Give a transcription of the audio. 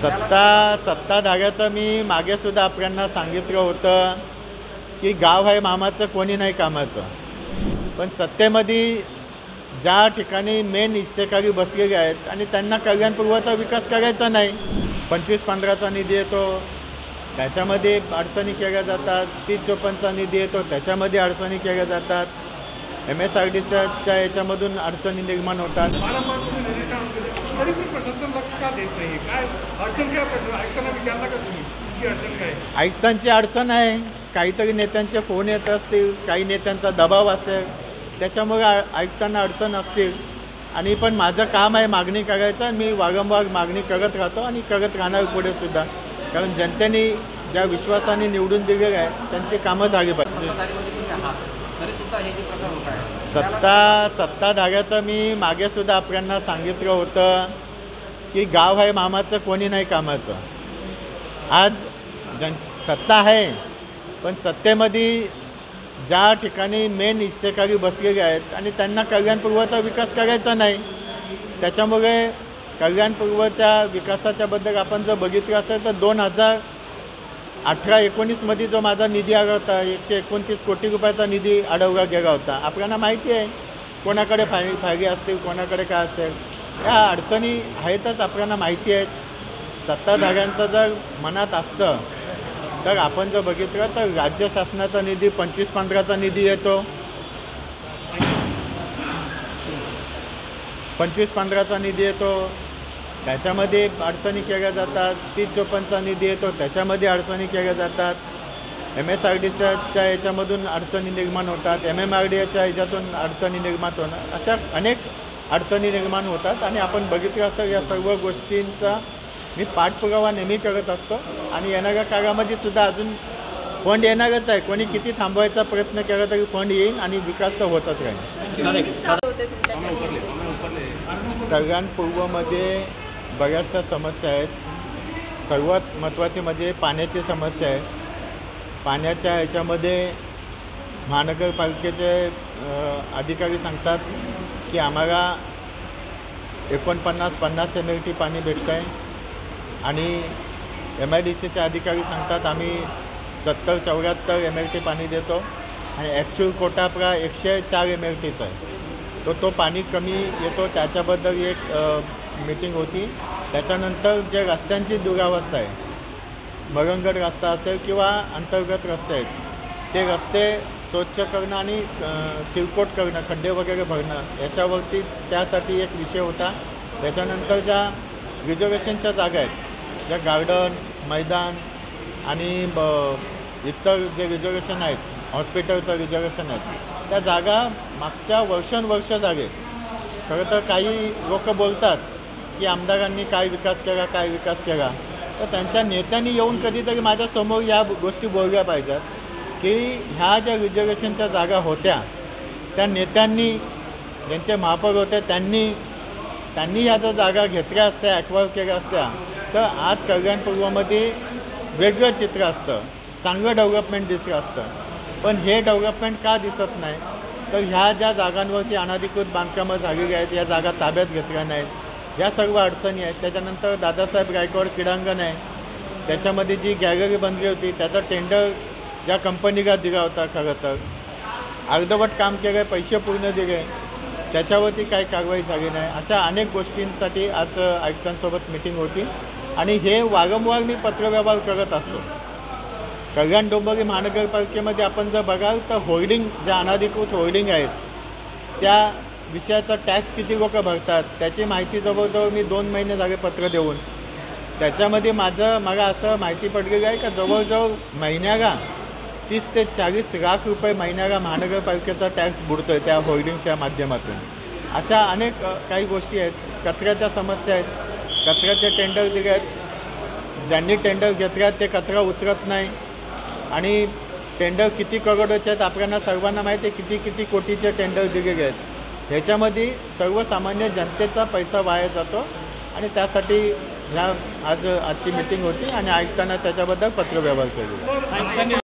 सत्ताधाऱ्याचं मी मागे सुद्धा आपल्याला सांगितलं होतं की गाव आहे मामाचं, कोणी नाही कामाचं. पण सत्तेमध्ये ज्या ठिकाणी मेन हिस्सेकारी बसलेले आहेत आणि त्यांना कल्याणपूर्वाचा विकास करायचा नाही, 25-15चा निधी येतो त्याच्यामध्ये अडचणी केल्या जातात, 30-54चा निधी येतो त्याच्यामध्ये अडचणी केल्या जातात, MSRDCच्या याच्यामधून अडचणी निर्माण होतात. आयुक्तांची अडचण आहे, काहीतरी नेत्यांचे फोन येत असतील, काही नेत्यांचा दबाव असेल, त्याच्यामुळे आयुक्तांना अडचण असतील. आणि पण माझं काम आहे मागणी करायचं, मी वारंवार मागणी करत राहतो आणि करत राहणार पुढे सुद्धा, कारण जनतेने ज्या विश्वासाने निवडून दिलेलं आहे त्यांची कामं झाली पाहिजे. सत्ताधाऱ्याचं मी मागे सुद्धा आपल्याला सांगितलं होतं की गाव आहे मामाचं, कोणी नाही कामाचं. आज सत्ता आहे, पण सत्तेमध्ये ज्या ठिकाणी मेन हिस्सेकारी बसलेले आहेत आणि त्यांना कल्याणपूर्वाचा विकास करायचा नाही, त्याच्यामुळे कल्याणपूर्वच्या विकासाच्याबद्दल आपण जर बघितलं असेल तर 2018-19मध्ये जो माझा निधी आला होता, 129 कोटी रुपयाचा निधी अडवला गेला होता. आपल्याला माहिती आहे कोणाकडे फायदे असतील, कोणाकडे काय असेल, या अडचणी आहेतच, आपल्याला माहिती आहेत. सत्ताधाऱ्यांचं जर मनात असतं तर आपण जर बघितलं तर राज्य शासनाचा निधी 25-15चा निधी येतो, 25-15चा निधी येतो त्याच्यामध्ये अडचणी केल्या जातात, 30-54चा निधी येतो त्याच्यामध्ये अडचणी केल्या जातात, MSRDCच्या याच्यामधून अडचणी निर्माण होतात, MMRDAच्या याच्यातून अडचणी निर्माण होणार, अशा अनेक अडचणी निर्माण होतात. आणि आपण बघितलं असतं या सर्व गोष्टींचा मी पाठपुरावा नेहमी करत असतो. आणि येणाऱ्या काळामध्ये सुद्धा अजून फंड येणारच आहे, कोणी किती थांबवायचा प्रयत्न केला तरी फंड येईल आणि विकास तर होतच राहील. कल्याणपूर्वमध्ये बऱ्याचशा समस्या आहेत. सर्वात महत्त्वाची म्हणजे पाण्याची समस्या आहे. पाण्याच्या ह्याच्यामध्ये महानगरपालिकेचे अधिकारी सांगतात की आम्हाला 49-50 MLT पाणी भेटतं आहे आणि MIDCचे अधिकारी सांगतात आम्ही 70-74 MLT पाणी देतो आणि ॲक्च्युअल कोटा आपला 104 MLTचा आहे. तो पाणी कमी येतो, त्याच्याबद्दल एक मीटिंग होती. त्याच्यानंतर जे रस्त्यांची दुरावस्था आहे, मरंगड रस्ता असेल किंवा अंतर्गत रस्ते आहेत, ते रस्ते स्वच्छ करणं आणि सिलकोट करणं, खड्डे वगैरे भरणं, याच्यावरती त्यासाठी एक विषय होता. त्याच्यानंतर ज्या रिझर्वेशनच्या जागा आहेत, ज्या गार्डन, मैदान आणि इतर जे रिझर्वेशन आहेत, हॉस्पिटलचं रिझर्वेशन आहेत, त्या जागा मागच्या वर्षानुवर्ष जागे. खरं तर काही लोक बोलतात की आमदारांनी काय विकास केला, तर त्यांच्या नेत्यांनी येऊन कधीतरी माझ्यासमोर या गोष्टी बोलल्या पाहिजेत की ह्या ज्या रिझर्वेशनच्या जागा होत्या त्या नेत्यांनी, ज्यांचे महापौर होते त्यांनी ह्या जर जागा घेतल्या असत्या, ॲक्वायर केल्या असत्या, तर आज कल्याणपूर्वमध्ये वेगळं चित्र असतं, चांगलं डेव्हलपमेंट दिसलं असतं. पण हे डेव्हलपमेंट का दिसत नाही, तर ह्या ज्या जागांवरती अनधिकृत बांधकामं झालेली आहेत, या जागा ताब्यात घेतल्या नाहीत, या सर्व अडचणी आहेत. त्याच्यानंतर दादासाहेब गायकवाड क्रीडांगण आहे, त्याच्यामध्ये जी गॅलरी बनली होती त्याचा टेंडर ज्या कंपनीला दिला होता, खरं तर अर्धवट काम केलं, पैसे पूर्ण दिले, त्याच्यावरती काही कारवाई झाली नाही. अशा अनेक गोष्टींसाठी आज आयुक्तांसोबत मीटिंग होती आणि हे वारंवार मी पत्रव्यवहार करत असतो. कल्याण डोंबिवली महानगरपालिकेमध्ये आपण जर बघाल तर होर्डिंग, ज्या अनधिकृत होर्डिंग आहेत त्या विषयाचा टॅक्स किती लोक भरतात त्याची माहिती जवळजवळ मी 2 महिने झाले पत्र देऊन. त्याच्यामध्ये मला असं माहिती पडलेलं आहे का जवळजवळ महिन्याला 30 ते 40 लाख रुपये महिन्याला महानगरपालिकेचा टॅक्स बुडतो आहे त्या होर्डिंगच्या माध्यमातून. अशा अनेक काही गोष्टी आहेत. कचऱ्याच्या समस्या आहेत, कचऱ्याचे टेंडर दिले आहेत, ज्यांनी टेंडर घेतले आहेत ते कचरा उचलत नाही आणि टेंडर किती करोडचे आहेत आपल्याला सर्वांना माहिती आहे, किती कोटीचे टेंडर दिलेले आहेत. ह्याच्यामध्ये सर्वसामान्य जनतेचा पैसा वाया जातो आणि त्यासाठी आजची मीटिंग होती आणि आयुक्तांना त्याच्याबद्दल पत्रव्यवहार केला.